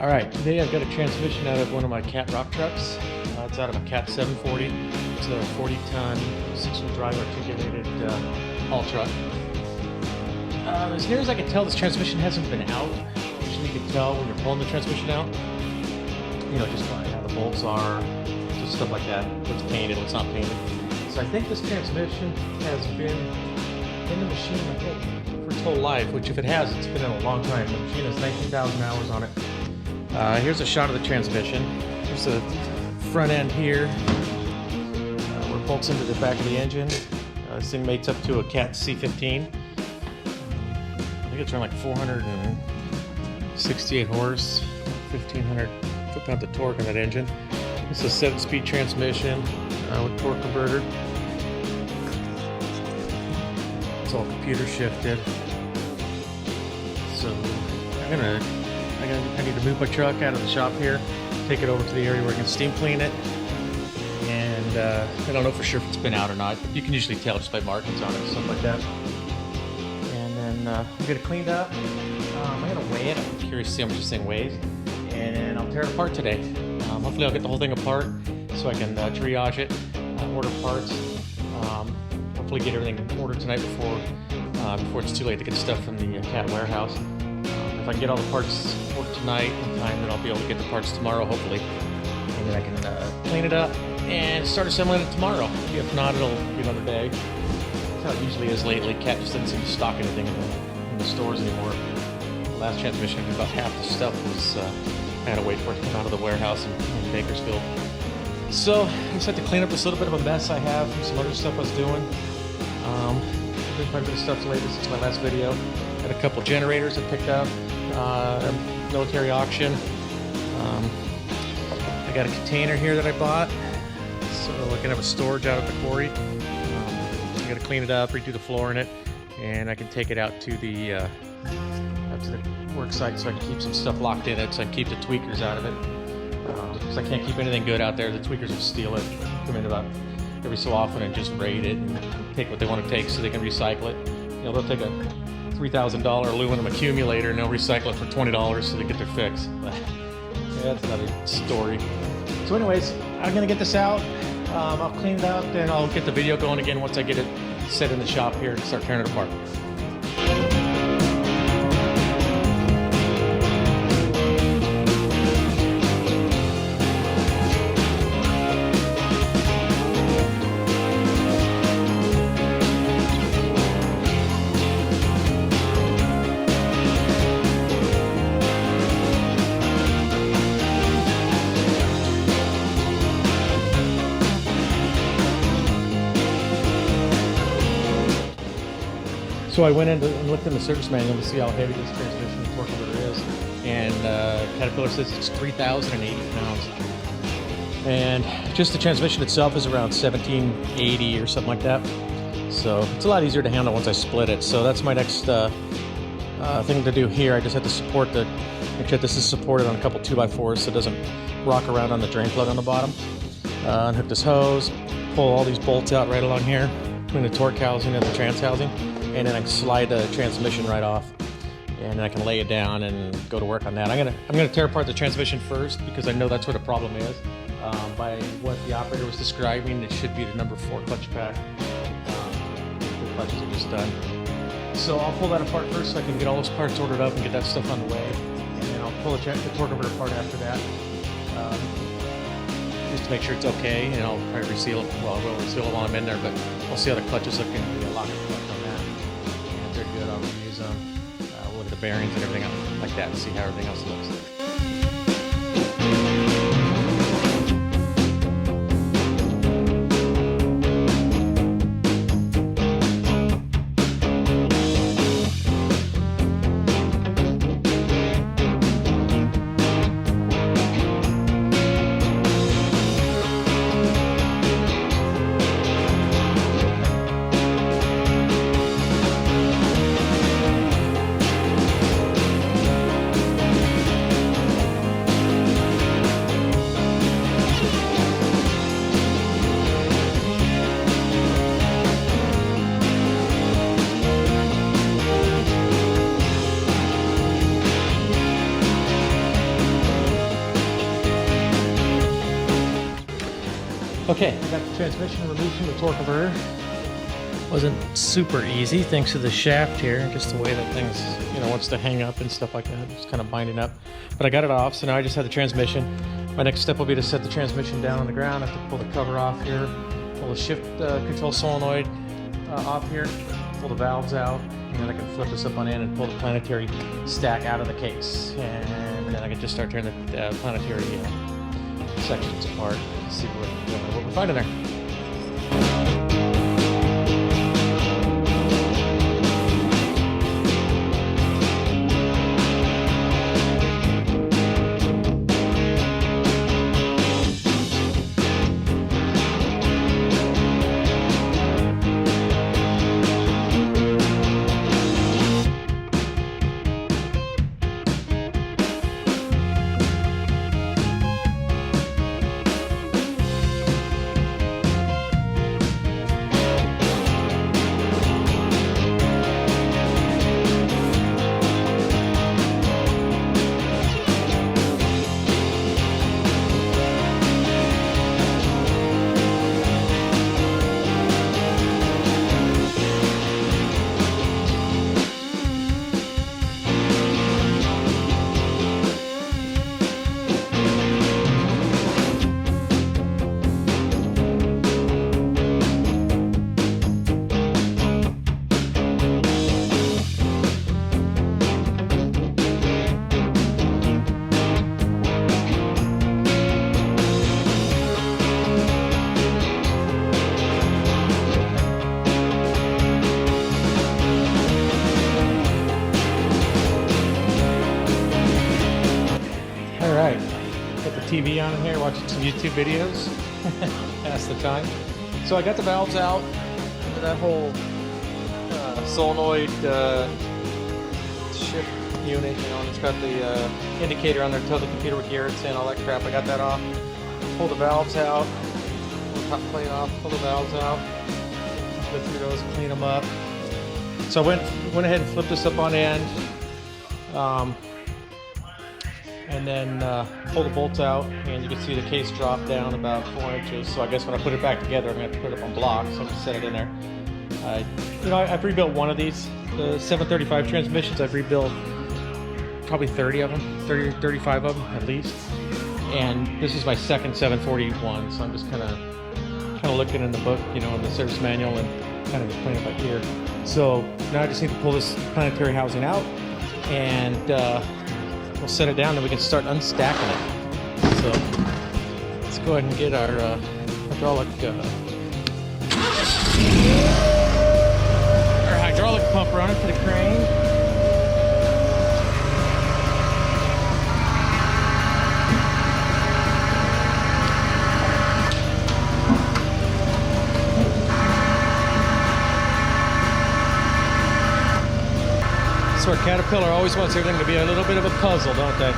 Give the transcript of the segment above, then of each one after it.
All right, today I've got a transmission out of one of my Cat rock trucks. It's out of a Cat 740. It's a 40-ton, 6-wheel drive articulated haul truck. As near as I can tell, this transmission hasn't been out. Usually you can tell when you're pulling the transmission out. You know, just by how the bolts are, just stuff like that. What's painted, what's not painted. So I think this transmission has been in the machine, I think, for its whole life, which if it has, it's been in a long time. The machine has 19,000 hours on it. Here's a shot of the transmission. There's the front end here, where it bolts into the back of the engine. This thing mates up to a Cat C15. I think it's around like 468 horse, 1,500 foot-pounds of torque on that engine. This is a 7-speed transmission with torque converter. It's all computer shifted. So I need to move my truck out of the shop here, take it over to the area where I can steam clean it. And I don't know for sure if it's been out or not. You can usually tell just by markings on it and stuff like that. And then I'm get it cleaned up. I'm gonna weigh it. I'm curious to see how much this thing weighs. And I'll tear it apart today. Hopefully I'll get the whole thing apart so I can triage it, order parts. Hopefully get everything ordered tonight before it's too late to get stuff from the Cat warehouse. If I can get all the parts ordered tonight in time, then I'll be able to get the parts tomorrow, hopefully. And then I can clean it up and start assembling it tomorrow. If not, it'll be another day. That's how it usually is lately. Cat just doesn't seem to stock anything in the stores anymore. The last transmission, about half the stuff was, I had to wait for it to come out of the warehouse in Bakersfield. So I just had to clean up this little bit of a mess I have from some other stuff I was doing. Been quite a bit of stuff lately since my last video. Had a couple generators I picked up, military auction. I got a container here that I bought, so I can have a storage out at the quarry. I got to clean it up, redo the floor in it, and I can take it out to the work site so I can keep some stuff locked in it, so I can keep the tweakers out of it. Because I can't keep anything good out there. The tweakers will steal it, come in about every so often and just raid it and take what they want to take so they can recycle it. You know, they'll take a $3,000 aluminum accumulator and they'll recycle it for $20 so they get their fix. But yeah, that's another story. So anyways, I'm gonna get this out. I'll clean it up and I'll get the video going again once I get it set in the shop here and start tearing it apart. So I went in and looked in the service manual to see how heavy this transmission torque converter is, and Caterpillar says it's 3,080 pounds. And just the transmission itself is around 1,780 or something like that. So it's a lot easier to handle once I split it. So that's my next thing to do here. I just have to support make sure this is supported on a couple 2x4s so it doesn't rock around on the drain plug on the bottom. Unhook this hose, pull all these bolts out right along here between the torque housing and the trans housing. And then I can slide the transmission right off, and I can lay it down and go to work on that. I'm gonna tear apart the transmission first because I know that's where the problem is. By what the operator was describing, it should be the number 4 clutch pack. The clutches are just done. So I'll pull that apart first so I can get all those parts ordered up and get that stuff on the way. And then I'll pull the torque converter apart after that, just to make sure it's okay. And I'll probably reseal it. Well, I will reseal it while I'm in there, but I'll see how the clutches look and lock it on that. They're good. I'll use them. We'll look at the bearings and everything else like that and see how everything else looks. Okay, I got the transmission removed from the torque converter. Wasn't super easy thanks to the shaft here, just the way that things, wants to hang up and stuff like that. Just kind of binding up. But I got it off, so now I just have the transmission. My next step will be to set the transmission down on the ground. I have to pull the cover off here, pull the shift control solenoid off here, pull the valves out, and then I can flip this up on end and pull the planetary stack out of the case. And then I can just start tearing the planetary sections apart and see what we find in there. TV on in here, watching some YouTube videos, pass the time. So I got the valves out, that whole solenoid shift unit, and it's got the indicator on there to tell the computer what gear it's in, all that crap. I got that off. Pull the valves out, pull the top plate off, pull the valves out, go through those, clean them up. So I went ahead and flipped this up on end. And then pull the bolts out, and you can see the case drop down about 4 inches. So I guess when I put it back together, I'm going to have to put it up on blocks, so I can set it in there. I've rebuilt one of these, the 735 transmissions. I've rebuilt probably 30 of them, 30 or 35 of them at least. And this is my second 741, so I'm just kind of looking in the book, in the service manual, and kind of just playing it by ear. So now I just need to pull this planetary housing out, and we'll set it down and we can start unstacking it. So let's go ahead and get our hydraulic pump running to the crane. So our Caterpillar always wants everything to be a little bit of a puzzle, don't they? It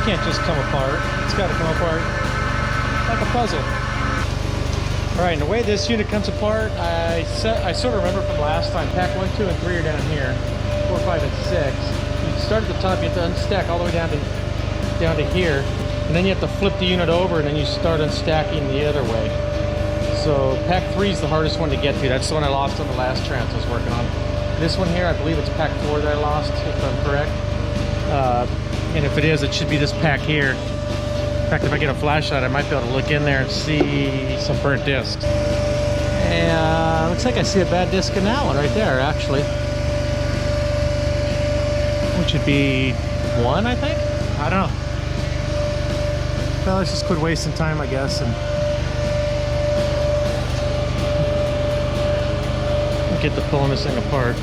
can't just come apart. It's got to come apart like a puzzle. All right, and the way this unit comes apart, I sort of remember from last time. Pack 1, 2, and 3 are down here. 4, 5, and 6. You start at the top, you have to unstack all the way down to here, and then you have to flip the unit over, and then you start unstacking the other way. So Pack 3 is the hardest one to get to. That's the one I lost on the last trans I was working on. This one here, I believe it's Pack 4 that I lost, if I'm correct. And if it is, it should be this pack here. In fact, if I get a flashlight, I might be able to look in there and see some burnt discs. And looks like I see a bad disc in that one right there, actually. Which would be 1, I think? I don't know. Well, let's just quit wasting time, I guess, and get to pulling this thing apart.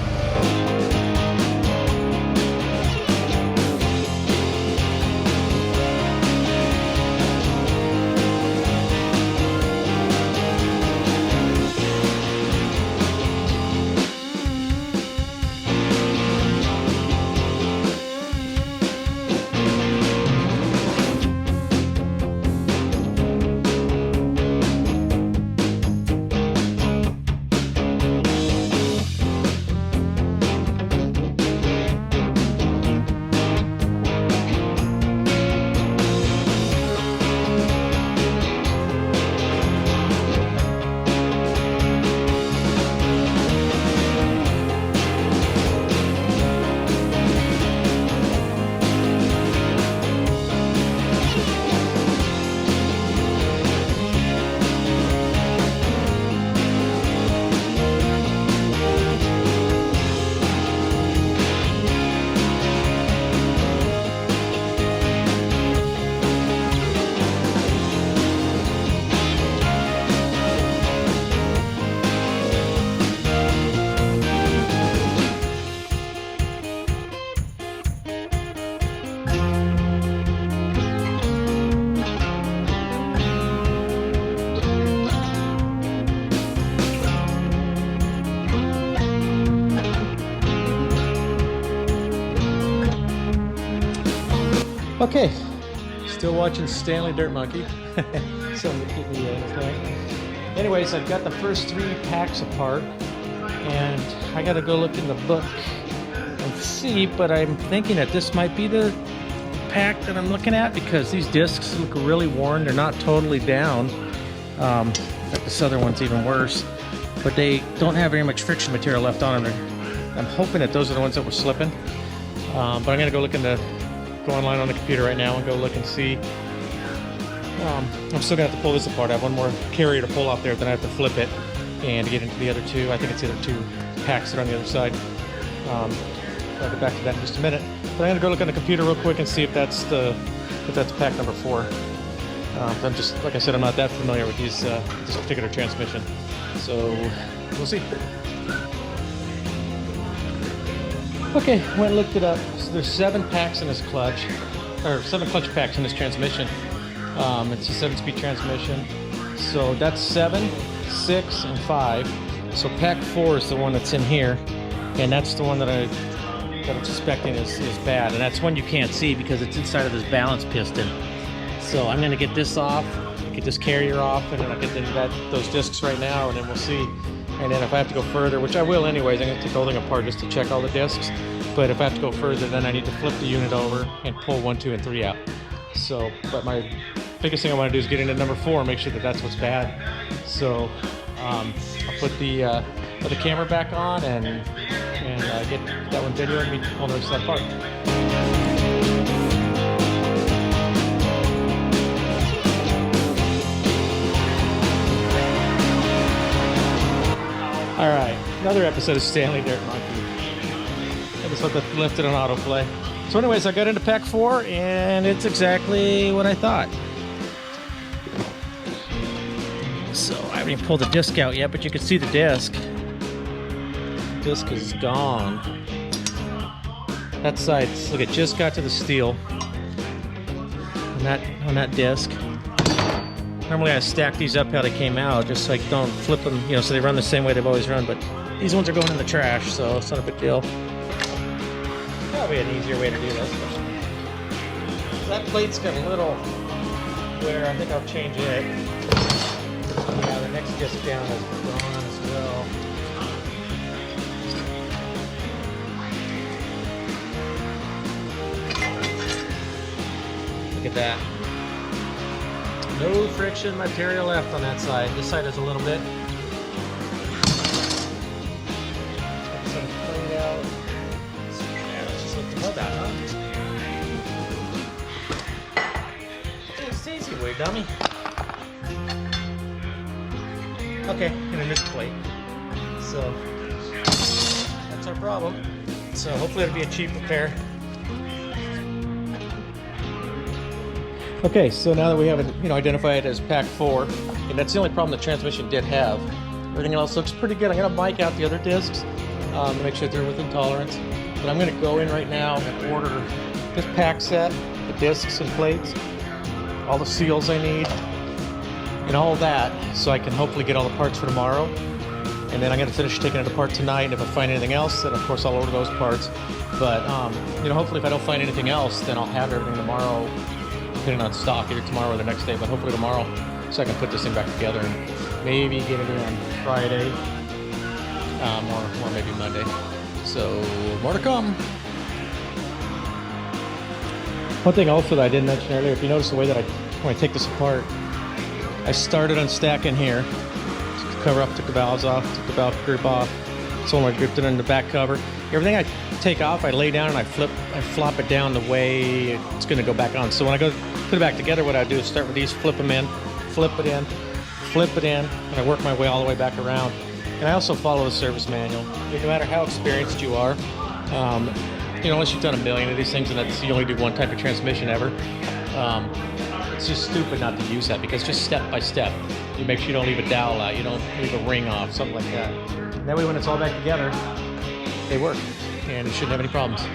Okay, still watching Stanley Dirt Monkey. Something to keep me entertained. Anyways, I've got the first 3 packs apart, and I gotta go look in the book and see, but I'm thinking that this might be the pack that I'm looking at because these discs look really worn. They're not totally down. In fact, this other one's even worse, but they don't have very much friction material left on them. I'm hoping that those are the ones that were slipping, but I'm gonna go go online on the computer right now and go look and see. I'm still gonna have to pull this apart. I have one more carrier to pull off there, then I have to flip it and get into the other 2. I think it's the other 2 packs that are on the other side. I'll get back to that in just a minute. But I'm gonna go look on the computer real quick and see if that's pack number 4. I'm just, like I said, I'm not that familiar with this particular transmission, so we'll see. Okay, went and looked it up. So there's 7 packs in this clutch, or 7 clutch packs in this transmission. It's a 7-speed transmission, so that's 7, 6, and 5. So pack 4 is the one that's in here, and that's the one that I'm suspecting is bad, and that's one you can't see because it's inside of this balance piston. So I'm gonna get this off, get this carrier off, and then I'll get those discs right now, and then we'll see. And then if I have to go further, which I will anyways, I'm gonna take the whole thing apart just to check all the discs. But if I have to go further, then I need to flip the unit over and pull 1, 2, and 3 out. So, but my biggest thing I want to do is get into number 4 and make sure that that's what's bad. So I'll put the camera back on and get that one video and me pull the rest of that apart. All right, another episode of Stanley Dirt Monkey. I just left it on autoplay. So anyways, I got into pack 4, and it's exactly what I thought. So I haven't even pulled the disc out yet, but you can see the disc. The disc is gone. That side, look, it just got to the steel on that disc. Normally I stack these up how they came out, just so I don't flip them, so they run the same way they've always run, but these ones are going in the trash, so it's not a big deal. Probably an easier way to do this. That plate's got a little wear. I think I'll change it. Yeah, the next disc down is gone as well. Look at that. No friction material left on that side. This side is a little bit. Get some plate out. Let's just lift the hub out, huh? It's easy way, dummy. Okay, gonna miss the plate. So that's our problem. So hopefully it'll be a cheap repair. Okay, so now that we have it, identified as pack 4, and that's the only problem the transmission did have. Everything else looks pretty good. I'm gonna mic out the other discs to make sure they're within tolerance. But I'm gonna go in right now and order this pack set, the discs and plates, all the seals I need, and all that, so I can hopefully get all the parts for tomorrow. And then I'm gonna finish taking it apart tonight, and if I find anything else, then of course I'll order those parts. But hopefully if I don't find anything else, then I'll have everything tomorrow, depending on stock, either tomorrow or the next day, but hopefully tomorrow, so I can put this thing back together and maybe get it in on Friday, or maybe Monday. So more to come. One thing also that I didn't mention earlier, if you notice the way that when I take this apart, I started unstacking here, took the cover off, took the valves off, took the valve grip off, so I gripped it in the back cover. Everything I take off, I lay down and I flop it down the way it's going to go back on. So when I go put it back together, what I do is start with these, flip them in, flip it in, flip it in, and I work my way all the way back around. And I also follow the service manual. No matter how experienced you are, unless you've done a million of these things and you only do one type of transmission ever, it's just stupid not to use that, because just step by step, you make sure you don't leave a dowel out, you don't leave a ring off, something like that. And that way when it's all back together, they work, and it shouldn't have any problems.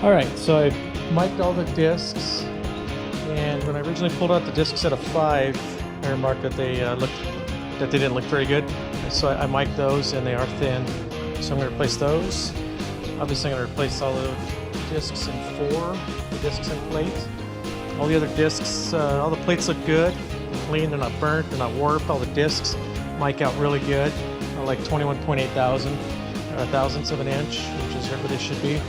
All right, so I mic'd all the discs, and when I originally pulled out the disc set of 5, I remarked that they didn't look very good. So I mic'd those, and they are thin. So I'm going to replace those. Obviously, I'm going to replace all the discs in 4, the discs and plate. All the other discs, all the plates look good, they're clean, they're not burnt, they're not warped. All the discs mic out really good, like 21.8 thousandths of an inch, which is what they should be.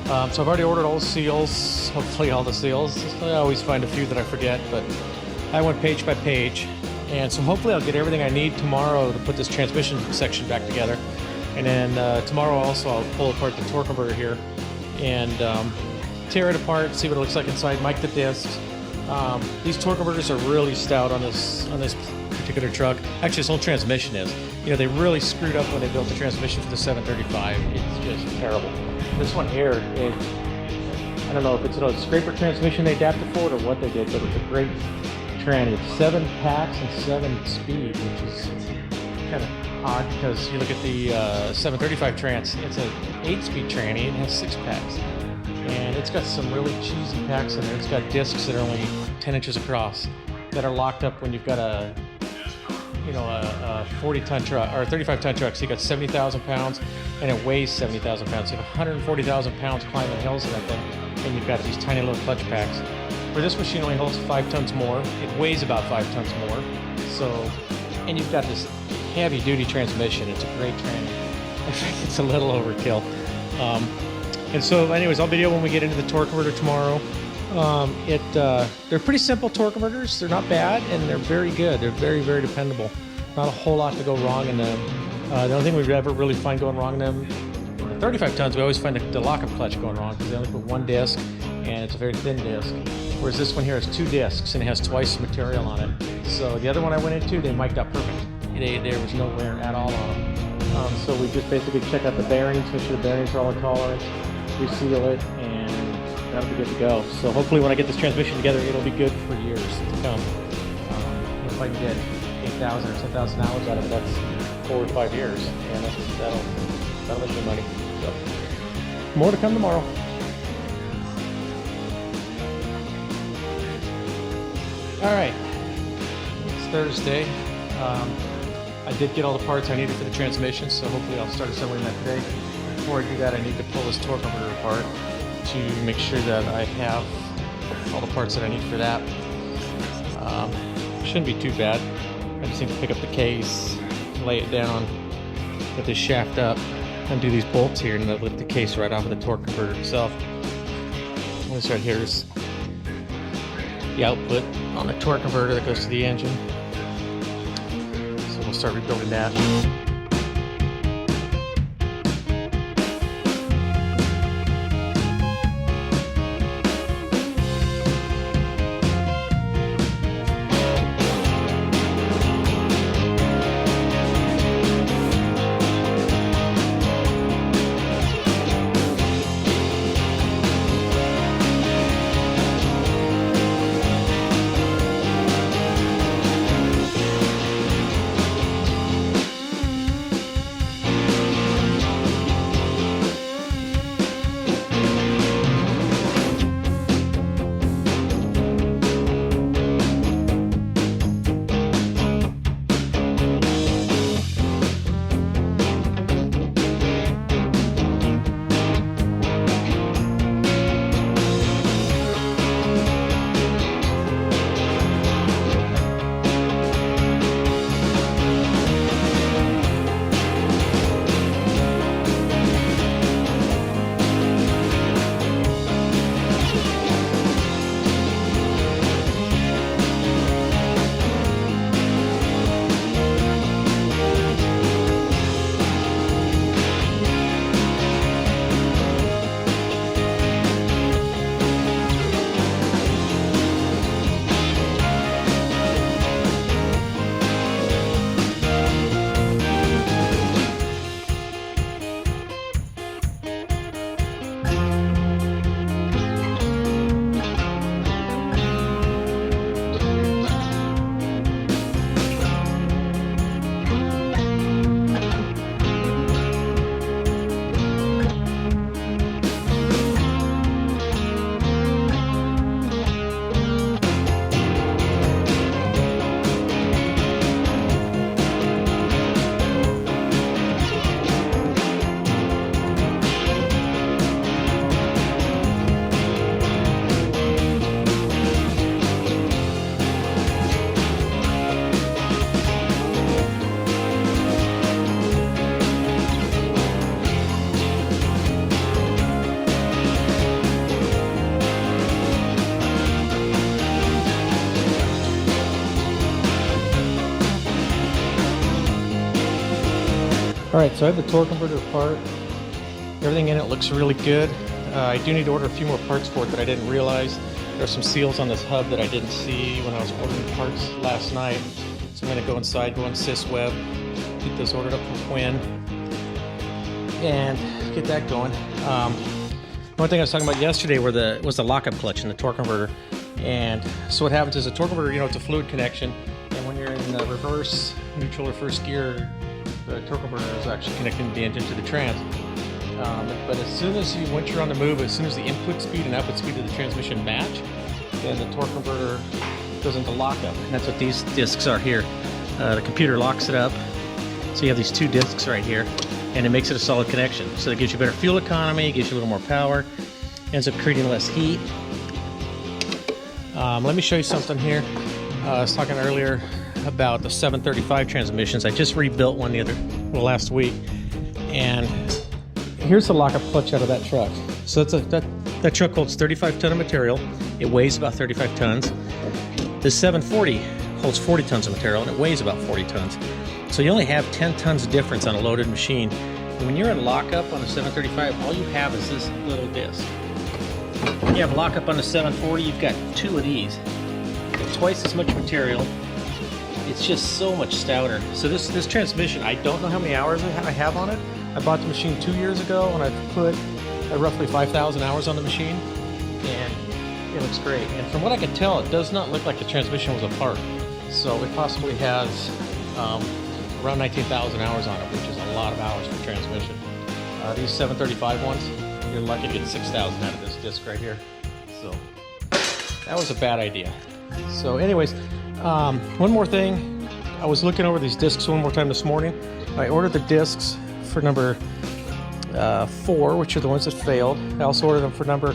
So I've already ordered all the seals, hopefully all the seals. I always find a few that I forget, but I went page by page. And so hopefully I'll get everything I need tomorrow to put this transmission section back together. And then tomorrow also I'll pull apart the torque converter here and tear it apart, see what it looks like inside, mic the discs. These torque converters are really stout on this particular truck. Actually, this whole transmission is. You know, they really screwed up when they built the transmission for the 735. It's just terrible. This one here, I don't know if it's a scraper transmission they adapted for it or what they did, but it's a great tranny. It's 7 packs and 7 speed, which is kind of odd because you look at the 735 trans, it's an 8-speed tranny and it has 6 packs. And it's got some really cheesy packs in there. It's got discs that are only 10 inches across that are locked up when you've got a 40-ton truck or a 35-ton truck. So you got 70,000 pounds and it weighs 70,000 pounds. So you have 140,000 pounds climbing hills in that thing, and you've got these tiny little clutch packs. Where this machine only holds 5 tons more, it weighs about 5 tons more. So, and you've got this heavy-duty transmission. It's a great tranny. I think it's a little overkill. And so, anyways, I'll video when we get into the torque converter tomorrow. They're pretty simple torque converters. They're not bad, and they're very good. They're very, very dependable. Not a whole lot to go wrong in them. The only thing we ever really find going wrong in them, 35 tons, we always find the lock-up clutch going wrong because they only put 1 disc, and it's a very thin disc. Whereas this one here has 2 discs, and it has twice the material on it. So the other one I went into, they mic'd up perfect. There was no wear at all on them. So we just basically check out the bearings, make sure the bearings are all in tolerance, reseal it, and that'll be good to go. So hopefully when I get this transmission together, it'll be good for years to come. If I can get 8,000 or 10,000 hours out of it, that's 4 or 5 years, and that'll make me money. So more to come tomorrow. All right, it's Thursday. I did get all the parts I needed for the transmission, so hopefully I'll start assembling that today. Before I do that, I need to pull this torque converter apart to make sure that I have all the parts that I need for that. Shouldn't be too bad. I just need to pick up the case, lay it down, get this shaft up, undo these bolts here, and then lift the case right off of the torque converter itself. This right here is the output on the torque converter that goes to the engine. So we'll start rebuilding that. Alright, so I have the torque converter apart. Everything in it looks really good. I do need to order a few more parts for it that I didn't realize. There's some seals on this hub that I didn't see when I was ordering parts last night. So I'm going to go inside, go on SysWeb, get those ordered up from Quinn, and get that going. One thing I was talking about yesterday was the lockup clutch in the torque converter. And so what happens is the torque converter, it's a fluid connection, and when you're in reverse, neutral, or first gear, the torque converter is actually connecting the engine to the trans. But as soon as once you're on the move, as soon as the input speed and output speed of the transmission match, then the torque converter goes into lockup. And that's what these discs are here. The computer locks it up. So you have these two discs right here, and it makes it a solid connection. So it gives you better fuel economy, gives you a little more power, ends up creating less heat. Let me show you something here. I was talking earlier about the 735 transmissions. I just rebuilt one last week, and here's the lockup clutch out of that truck. So that truck holds 35 ton of material. It weighs about 35 tons. The 740 holds 40 tons of material, and it weighs about 40 tons. So you only have 10 tons difference on a loaded machine. And when you're in lockup on a 735, all you have is this little disc. When you have lockup on the 740, you've got two of these. Twice as much material. It's just so much stouter. So this transmission, I don't know how many hours I have on it. I bought the machine 2 years ago, and I've put roughly 5,000 hours on the machine, and it looks great. And from what I can tell, it does not look like the transmission was apart. So it possibly has around 19,000 hours on it, which is a lot of hours for transmission. These 735 ones, you're lucky to get 6,000 out of this disc right here. So that was a bad idea. So anyways, one more thing. I was looking over these discs one more time this morning. I ordered the discs for number 4, which are the ones that failed. I also ordered them for number,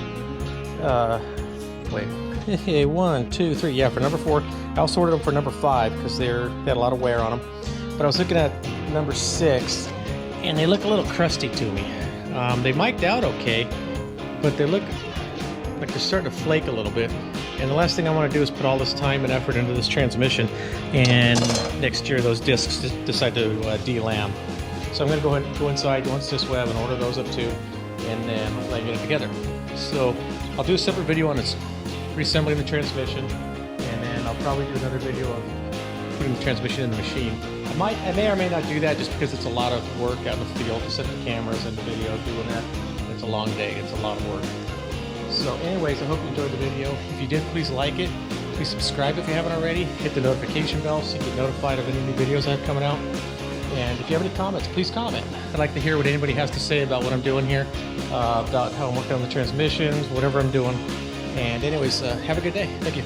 1, 2, 3. Yeah, for number 4. I also ordered them for number 5 because they had a lot of wear on them. But I was looking at number 6, and they look a little crusty to me. They mic'd out okay, but they look like they're starting to flake a little bit. And the last thing I want to do is put all this time and effort into this transmission, and next year those discs decide to de-lam. So I'm going to go ahead and go inside, go on SysWeb, and order those up too, and then hopefully I can get it together. So I'll do a separate video on reassembling the transmission, and then I'll probably do another video of putting the transmission in the machine. I may or may not do that just because it's a lot of work out in the field to set the cameras and the video doing that. It's a long day, it's a lot of work. So anyways, I hope you enjoyed the video. If you did, please like it. Please subscribe if you haven't already. Hit the notification bell so you get notified of any new videos I have coming out. And if you have any comments, please comment. I'd like to hear what anybody has to say about what I'm doing here, about how I'm working on the transmissions, whatever I'm doing. And anyways, have a good day. Thank you.